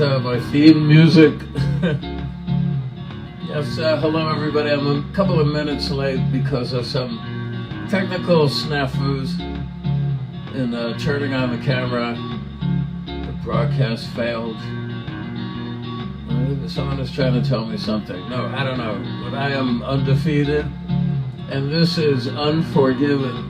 my theme music. Yes, hello everybody. I'm a couple of minutes late because of some technical snafus in turning on the camera. The broadcast failed. Someone is trying to tell me something. No, I don't know. But I am undefeated, and this is Unforgiven.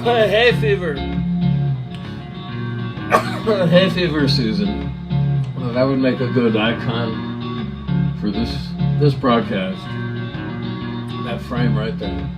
Hay fever. Hay fever season. Well, that would make a good icon for this broadcast. That frame right there.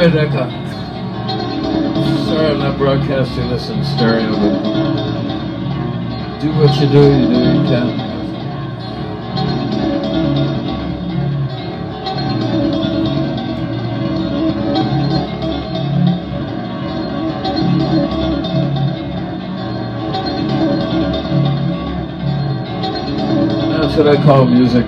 Sorry, Decca. Sorry I'm not broadcasting this in stereo, but do what you do, you can. That's what I call music.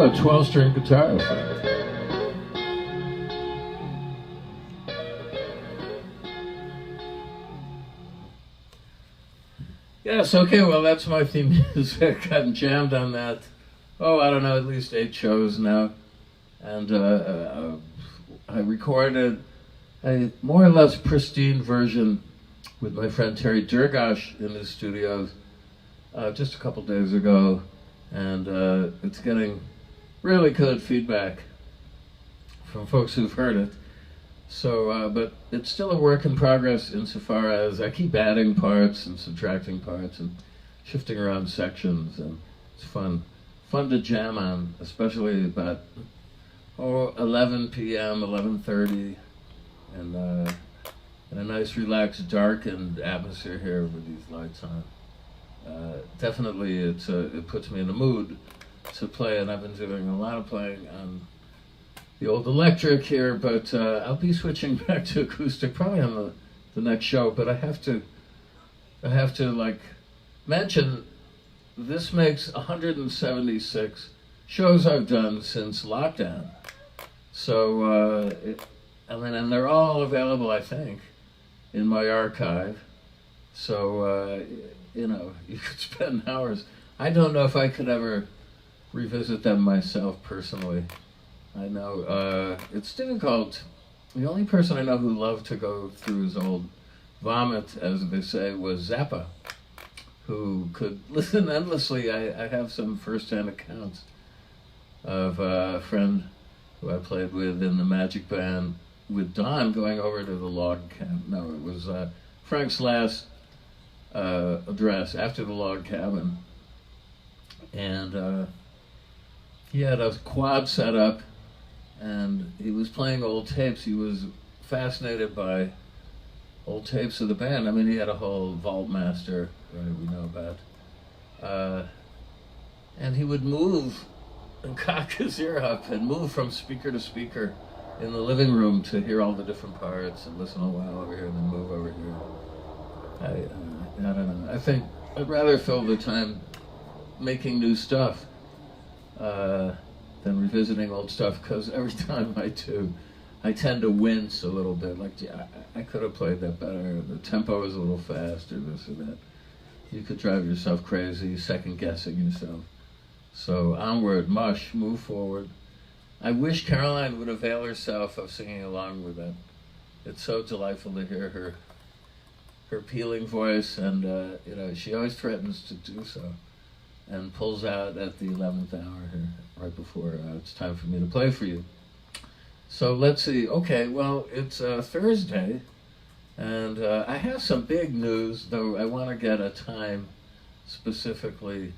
It's a 12-string guitar effect. Yes, okay, well, that's my theme music. I've jammed on that, I don't know, at least 8 shows now. And I recorded a more or less pristine version with my friend Terry Durgash in his studios just a couple days ago. And it's getting really good feedback from folks who've heard it. So, but it's still a work in progress insofar as I keep adding parts and subtracting parts and shifting around sections, and it's fun to jam on, especially about 11 p.m., 11:30, and in a nice, relaxed, darkened atmosphere here with these lights on. Definitely, it puts me in the mood to play, and I've been doing a lot of playing on the old electric here, but I'll be switching back to acoustic probably on the next show. But I have to like mention this makes 176 shows I've done since lockdown. So, and they're all available, I think, in my archive. So, you could spend hours. I don't know if I could ever revisit them myself personally. I know it's difficult. The only person I know who loved to go through his old vomit, as they say, was Zappa, who could listen endlessly. I have some first-hand accounts of a friend who I played with in the Magic Band with Don going over to the log cabin. No, it was Frank's last address after the log cabin. And he had a quad set up, and he was playing old tapes. He was fascinated by old tapes of the band. I mean, he had a whole vault master, right, we know about. And he would move and cock his ear up and move from speaker to speaker in the living room to hear all the different parts and listen a while over here and then move over here. I don't know. I think I'd rather fill the time making new stuff than revisiting old stuff, because every time I do, I tend to wince a little bit. Like, yeah, I could have played that better. The tempo is a little fast, or this or that. You could drive yourself crazy, second guessing yourself. So onward, mush, move forward. I wish Caroline would avail herself of singing along with it. It's so delightful to hear her pealing voice, and she always threatens to do so, and pulls out at the 11th hour here, right before it's time for me to play for you. So let's see. Okay, well, it's Thursday, and I have some big news, though I want to get a time specifically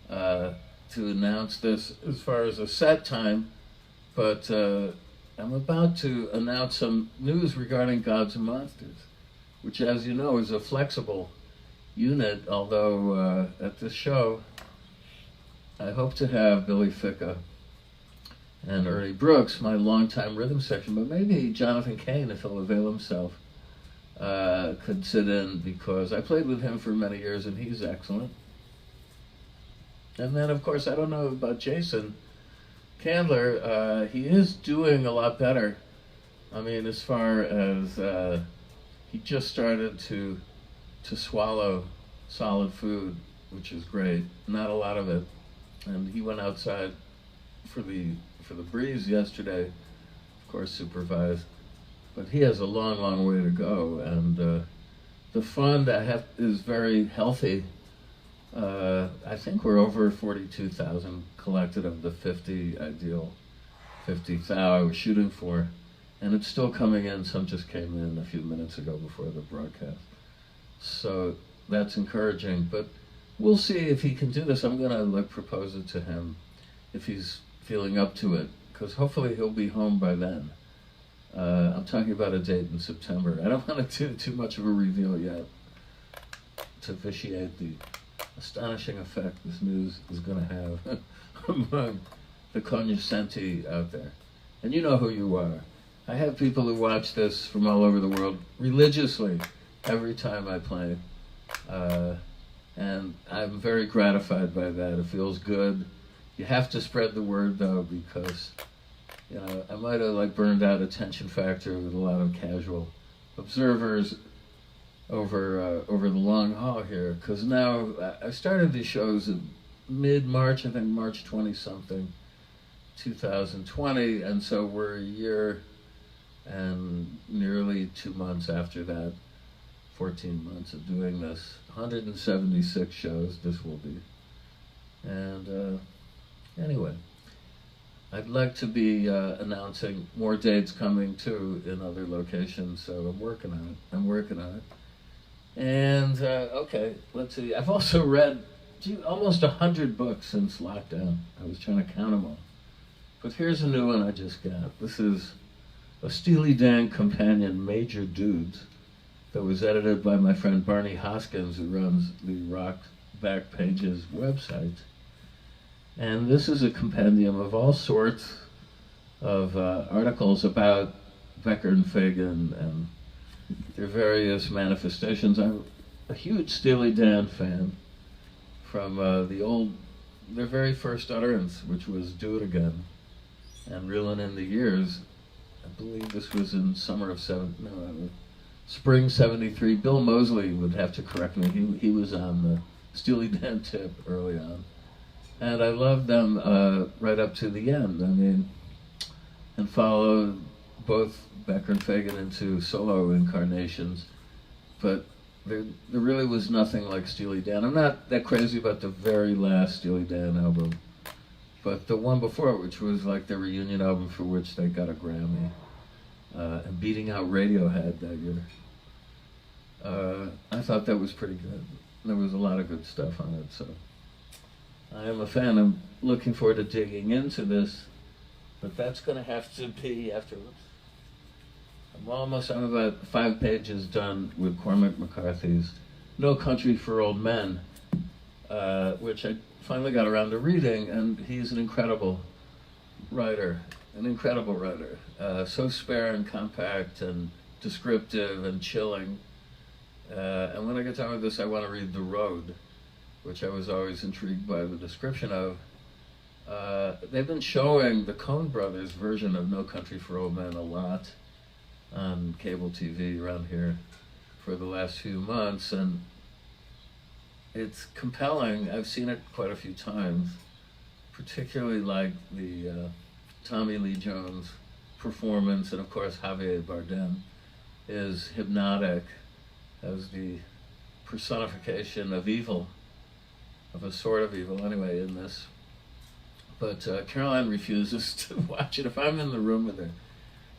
to announce this as far as a set time, but I'm about to announce some news regarding Gods and Monsters, which, as you know, is a flexible unit, although at this show I hope to have Billy Ficca and Ernie Brooks, my longtime rhythm section, but maybe Jonathan Cain, if he'll avail himself, could sit in, because I played with him for many years and he's excellent. And then, of course, I don't know about Jason Candler. He is doing a lot better. I mean, as far as he just started to swallow solid food, which is great. Not a lot of it. And he went outside for the breeze yesterday, of course supervised. But he has a long, long way to go. And the fund is very healthy. I think we're over 42,000 collected of the 50 ideal, 50,000 I was shooting for. And it's still coming in. Some just came in a few minutes ago before the broadcast. So that's encouraging. But we'll see if he can do this. I'm going to propose it to him if he's feeling up to it, because hopefully he'll be home by then. I'm talking about a date in September. I don't want to do too much of a reveal yet to vitiate the astonishing effect this news is going to have among the cognoscenti out there. And you know who you are. I have people who watch this from all over the world religiously every time I play. And I'm very gratified by that. It feels good. You have to spread the word, though, because I might have burned out attention factor with a lot of casual observers over the long haul here. Because now I started these shows in mid-March, I think March 20-something, 2020, and so we're a year and nearly 2 months after that, 14 months of doing this. 176 shows this will be. And anyway, I'd like to be announcing more dates coming too in other locations, so I'm working on it. And okay, let's see. I've also read almost 100 books since lockdown. I was trying to count them all. But here's a new one I just got. This is a Steely Dan companion, Major Dudes, that was edited by my friend Barney Hoskins, who runs the Rock Back Pages website. And this is a compendium of all sorts of articles about Becker and Fagan and their various manifestations. I'm a huge Steely Dan fan, from their very first utterance, which was "Do It Again," and reeling in the years. I believe this was in spring '73. Bill Moseley would have to correct me. He was on the Steely Dan tip early on, and I loved them right up to the end. I mean, and followed both Becker and Fagan into solo incarnations, but there really was nothing like Steely Dan. I'm not that crazy about the very last Steely Dan album, but the one before, which was like their reunion album for which they got a Grammy, and beating out Radiohead that year. I thought that was pretty good. There was a lot of good stuff on it, so I am a fan. I'm looking forward to digging into this, but that's going to have to be after. I'm about 5 pages done with Cormac McCarthy's No Country for Old Men, which I finally got around to reading, and he's an incredible writer, so spare and compact and descriptive and chilling. And when I get done with this, I want to read The Road, which I was always intrigued by the description of. They've been showing the Coen Brothers version of No Country for Old Men a lot on cable TV around here for the last few months, and it's compelling. I've seen it quite a few times, particularly like the Tommy Lee Jones performance, and of course Javier Bardem is hypnotic as the personification of evil, of a sort of evil anyway in this. But Caroline refuses to watch it. If I'm in the room with her,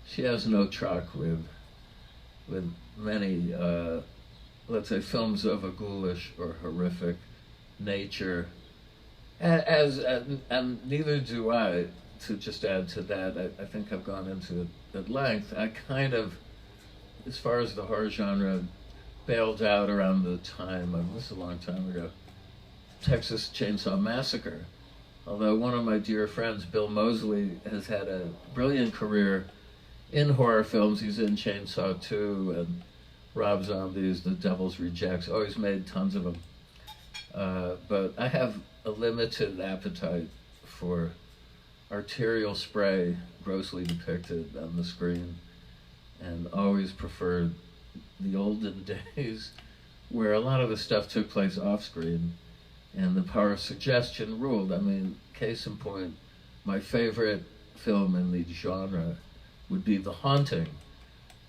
she has no truck with many, let's say, films of a ghoulish or horrific nature. And neither do I. To just add to that, I think I've gone into it at length. I kind of, as far as the horror genre, bailed out around the time, this is a long time ago, Texas Chainsaw Massacre. Although one of my dear friends, Bill Moseley, has had a brilliant career in horror films. He's in Chainsaw 2 and Rob Zombie's The Devil's Rejects, always made tons of them. But I have a limited appetite for arterial spray grossly depicted on the screen, and always preferred the olden days where a lot of the stuff took place off screen and the power of suggestion ruled. I mean, case in point, my favorite film in the genre would be The Haunting,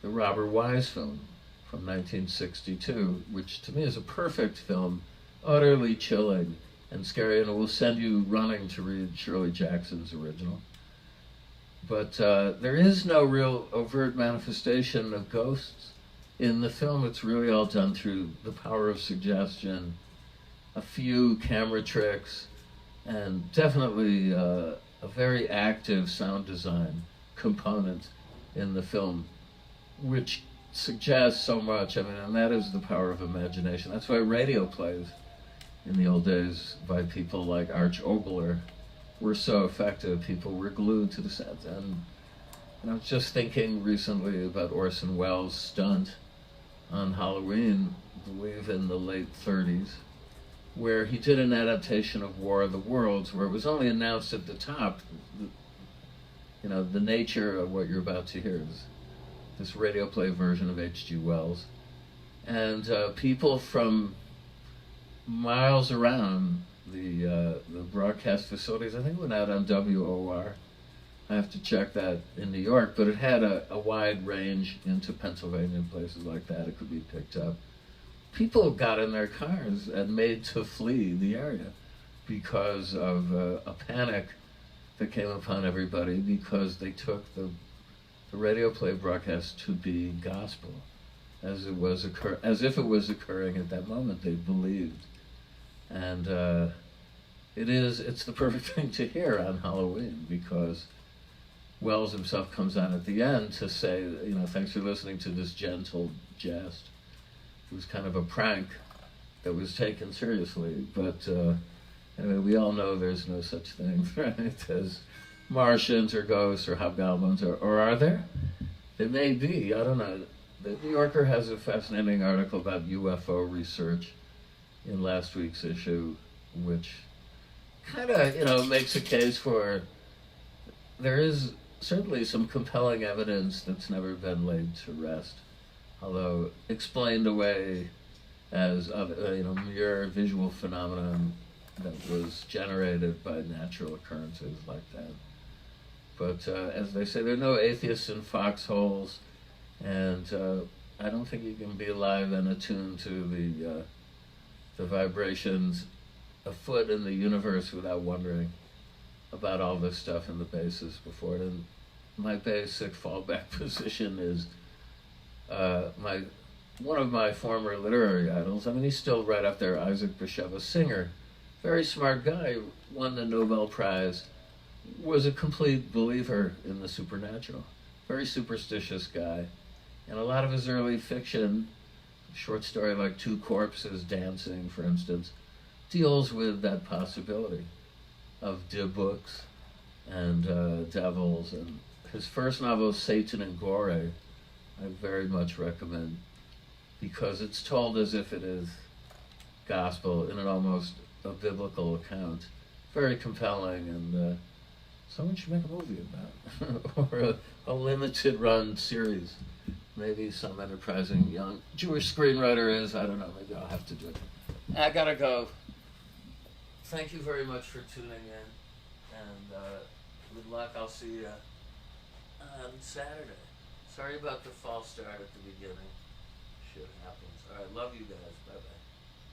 the Robert Wise film from 1962, which to me is a perfect film, utterly chilling and scary, and it will send you running to read Shirley Jackson's original. But there is no real overt manifestation of ghosts in the film. It's really all done through the power of suggestion, a few camera tricks, and definitely a very active sound design component in the film, which suggests so much. I mean, and that is the power of imagination. That's why radio plays in the old days by people like Arch Oboler were so effective. People were glued to the set. And I was just thinking recently about Orson Welles' stunt on Halloween, I believe in the late 30s, where he did an adaptation of War of the Worlds, where it was only announced at the top, the nature of what you're about to hear is this radio play version of H.G. Wells. And people from miles around the broadcast facilities, I think it went out on WOR. I have to check that in New York, but it had a wide range into Pennsylvania and places like that. It could be picked up. People got in their cars and made to flee the area because of a panic that came upon everybody because they took the radio play broadcast to be gospel, as if it was occurring at that moment. They believed. And it's the perfect thing to hear on Halloween, because Wells himself comes on at the end to say, thanks for listening to this gentle jest. It was kind of a prank that was taken seriously, but anyway, we all know there's no such thing, right, as Martians or ghosts or hobgoblins, or are there? There may be, I don't know. The New Yorker has a fascinating article about UFO research in last week's issue, which kind of, makes a case for there is certainly some compelling evidence that's never been laid to rest, although explained away as mere visual phenomenon that was generated by natural occurrences like that. But as they say, there are no atheists in foxholes, and I don't think you can be alive and attuned to the vibrations afoot in the universe without wondering about all this stuff in the basis before it. And my basic fallback position is one of my former literary idols. I mean, he's still right up there, Isaac Bashevis Singer. Very smart guy, won the Nobel Prize, was a complete believer in the supernatural. Very superstitious guy. And a lot of his early fiction, a short story like Two Corpses Dancing, for instance, deals with that possibility of books and devils. And his first novel, Satan and Gore, I very much recommend, because it's told as if it is gospel in an almost a biblical account. Very compelling, and someone should make a movie about it. Or a limited run series. Maybe some enterprising young Jewish screenwriter is. I don't know. Maybe I'll have to do it. I gotta go. Thank you very much for tuning in, and good luck. I'll see you on Saturday. Sorry about the false start at the beginning. Shit happens. All right, love you guys. Bye-bye.